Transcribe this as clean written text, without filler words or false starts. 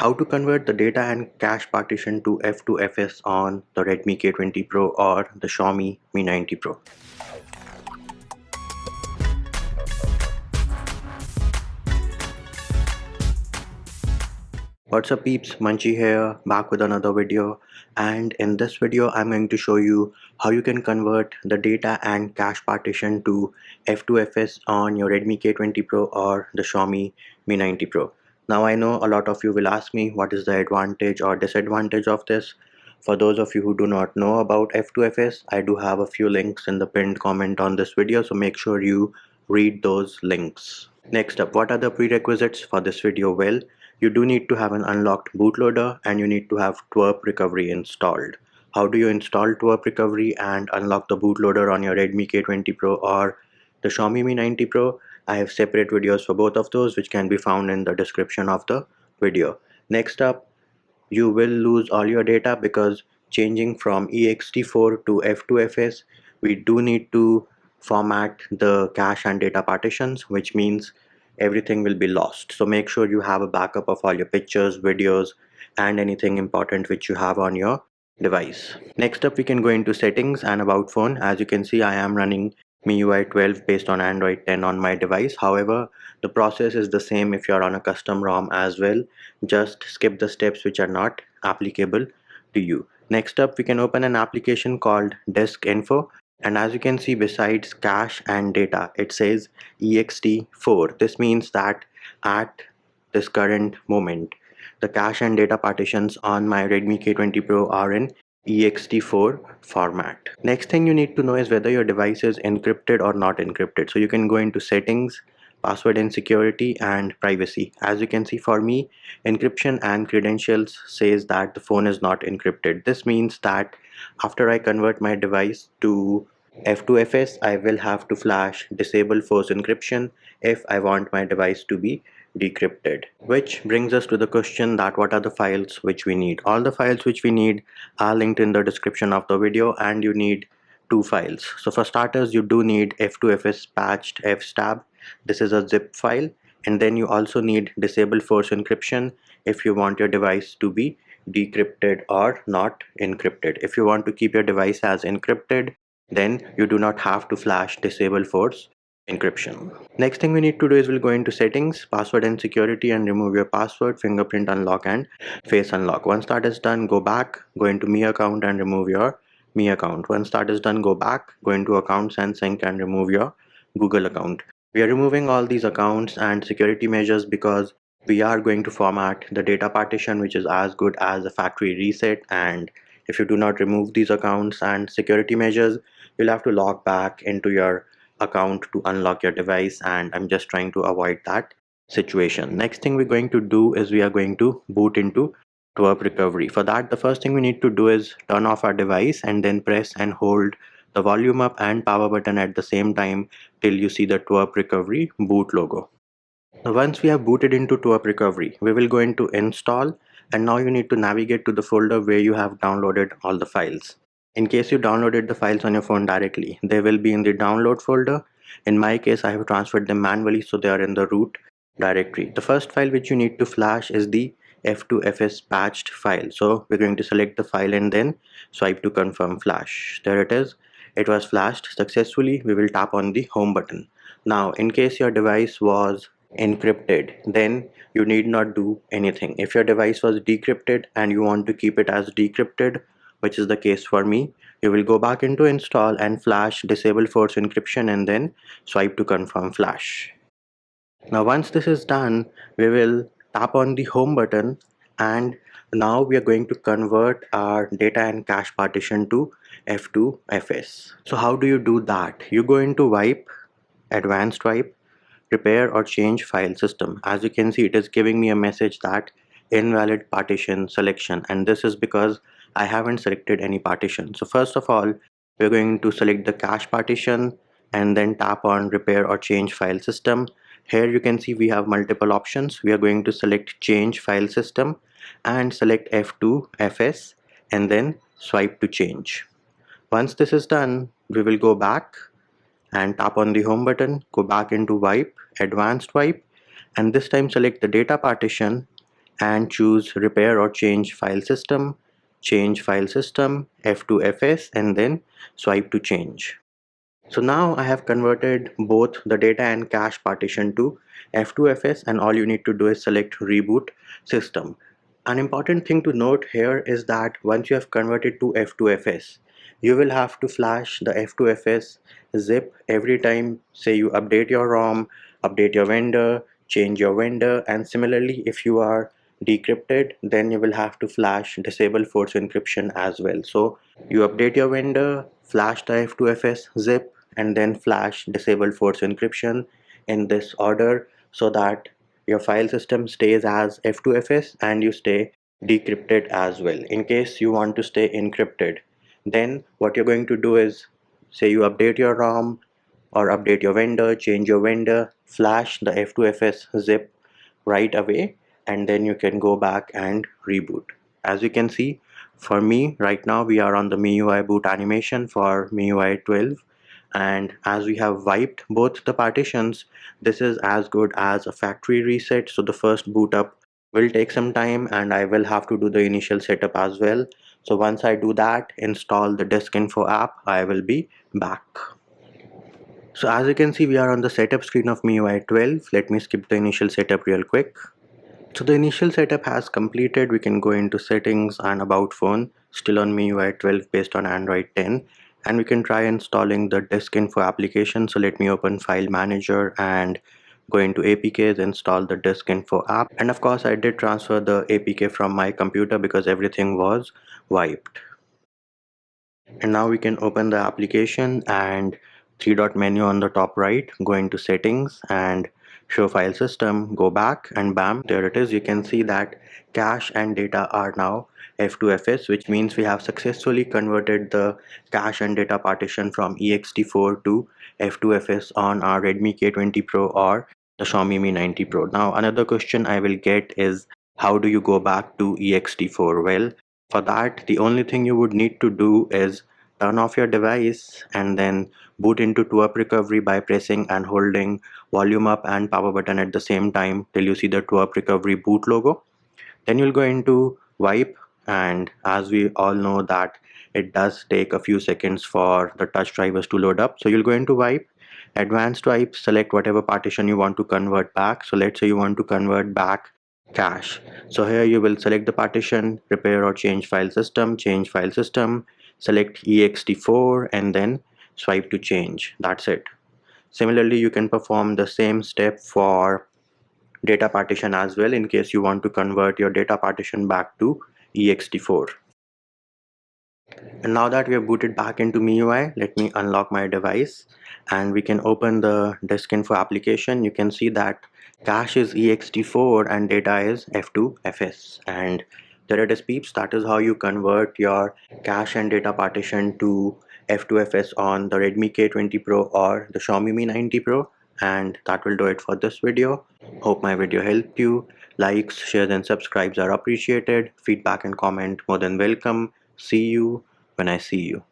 How to convert the data and cache partition to F2FS on the Redmi K20 Pro or the Xiaomi Mi 90 Pro. What's up peeps, Munchie here, back with another video, and in this video I'm going to show you how you can convert the data and cache partition to F2FS on your Redmi K20 Pro or the Xiaomi Mi 90 Pro. Now I know a lot of you will ask me what is the advantage or disadvantage of this. For those of you who do not know about F2FS, I do have a few links in the pinned comment on this video, so make sure you read those links. Next up, what are the prerequisites for this video? Well, you do need to have an unlocked bootloader and you need to have TWRP recovery installed. How do you install TWRP recovery and unlock the bootloader on your Redmi K20 Pro or the Xiaomi Mi 90 Pro? I have separate videos for both of those which can be found in the description of the video. Next up, you will lose all your data because changing from ext4 to F2FS, we do need to format the cache and data partitions, which means everything will be lost. So make sure you have a backup of all your pictures, videos, and anything important which you have on your device. Next up, we can go into settings and about phone. As you can see, I am running MIUI 12 based on Android 10 on my device. However, the process is the same if you're on a custom ROM as well. Just skip the steps which are not applicable to you. Next up, we can open an application called Disk Info. And as you can see, besides cache and data, it says ext4. This means that at this current moment, the cache and data partitions on my Redmi K20 Pro are in ext4 format. Next thing you need to know is whether your device is encrypted or not encrypted. So you can go into settings, password and security, and privacy. As you can see, for me, encryption and credentials says that the phone is not encrypted. This means that after I convert my device to F2FS, I will have to flash disable force encryption if I want my device to be decrypted. Which brings us to the question that what are the files which we need. All the files which we need are linked in the description of the video, and you need two files. So for starters, you do need F2FS patched fstab. This is a zip file, and then you also need disable force encryption if you want your device to be decrypted or not encrypted. If you want to keep your device as encrypted, then you do not have to flash disable force encryption. Next thing we need to do is we'll go into settings, password and security, and remove your password, fingerprint unlock, and face unlock. Once that is done, go back, go into Mi account and remove your Mi account. Once that is done, go back, go into accounts and sync and remove your Google account. We are removing all these accounts and security measures because we are going to format the data partition, which is as good as a factory reset, and if you do not remove these accounts and security measures, you'll have to log back into your account to unlock your device, and I'm just trying to avoid that situation. Next thing we're going to do is we are going to boot into TWRP recovery. For that, the first thing we need to do is turn off our device and then press and hold the volume up and power button at the same time till you see the TWRP recovery boot logo. Once we have booted into TWRP recovery, we will go into install, and now you need to navigate to the folder where you have downloaded all the files. In case you downloaded the files on your phone directly, they will be in the download folder. In my case, I have transferred them manually, so they are in the root directory. The first file which you need to flash is the F2FS patched file. So we're going to select the file and then swipe to confirm flash. There it is. It was flashed successfully. We will tap on the home button. Now, in case your device was encrypted, then you need not do anything. If your device was decrypted and you want to keep it as decrypted, which is the case for me, you will go back into install and flash disable force encryption and then swipe to confirm flash. Now once this is done, we will tap on the home button, and now we are going to convert our data and cache partition to F2FS. So how do you do that? You go into wipe, advanced wipe, repair or change file system. As you can see, it is giving me a message that invalid partition selection, and this is because I haven't selected any partition. So first of all, we're going to select the cache partition and then tap on repair or change file system. Here you can see we have multiple options. We are going to select change file system and select F2FS and then swipe to change. Once this is done, we will go back and tap on the home button, go back into wipe, advanced wipe, and this time select the data partition and choose repair or change file system, F2FS, and then swipe to change. So now I have converted both the data and cache partition to F2FS, and all you need to do is select reboot system. An important thing to note here is that once you have converted to F2FS, you will have to flash the F2FS zip every time, say you update your ROM, update your vendor, change your vendor, and similarly if you are decrypted, then you will have to flash disable force encryption as well. So you update your vendor, flash the F2FS zip, and then flash disable force encryption in this order so that your file system stays as F2FS and you stay decrypted as well. In case you want to stay encrypted, then what you're going to do is, say you update your ROM or update your vendor, change your vendor, flash the F2FS zip right away, and then you can go back and reboot. As you can see, for me right now we are on the MIUI boot animation for MIUI 12, and as we have wiped both the partitions, this is as good as a factory reset. So the first boot up will take some time and I will have to do the initial setup as well. So once I do that, install the disk info app, I will be back. So as you can see, we are on the setup screen of MIUI 12. Let me skip the initial setup real quick. So the initial setup has completed. We can go into settings and about phone, still on MIUI 12 based on Android 10, and we can try installing the disk info application. So let me open file manager and go into APKs, install the disk info app, and of course I did transfer the APK from my computer because everything was wiped. And now we can open the application and three dot menu on the top right, go into settings and show file system, go back, and bam, there it is. You can see that cache and data are now F2FS, which means we have successfully converted the cache and data partition from ext4 to F2FS on our Redmi K20 Pro or the Xiaomi Mi 90 Pro. Now another question I will get is, how do you go back to ext4? Well, for that, the only thing you would need to do is turn off your device and then boot into TWRP recovery by pressing and holding volume up and power button at the same time till you see the TWRP recovery boot logo. Then you'll go into wipe, and as we all know that it does take a few seconds for the touch drivers to load up. So you'll go into wipe, advanced wipe, select whatever partition you want to convert back. So let's say you want to convert back cache. So here you will select the partition, repair or change file system, select ext4, and then swipe to change. That's it. Similarly, you can perform the same step for data partition as well in case you want to convert your data partition back to ext4. And now that we have booted back into MIUI, let me unlock my device and we can open the disk info application. You can see that cache is ext4 and data is F2FS. And there it is, peeps. That is how you convert your cache and data partition to F2FS on the Redmi K20 Pro or the Xiaomi Mi 90 Pro. And that will do it for this video. Hope my video helped you. Likes, shares and subscribes are appreciated. Feedback and comment more than welcome. See you when I see you.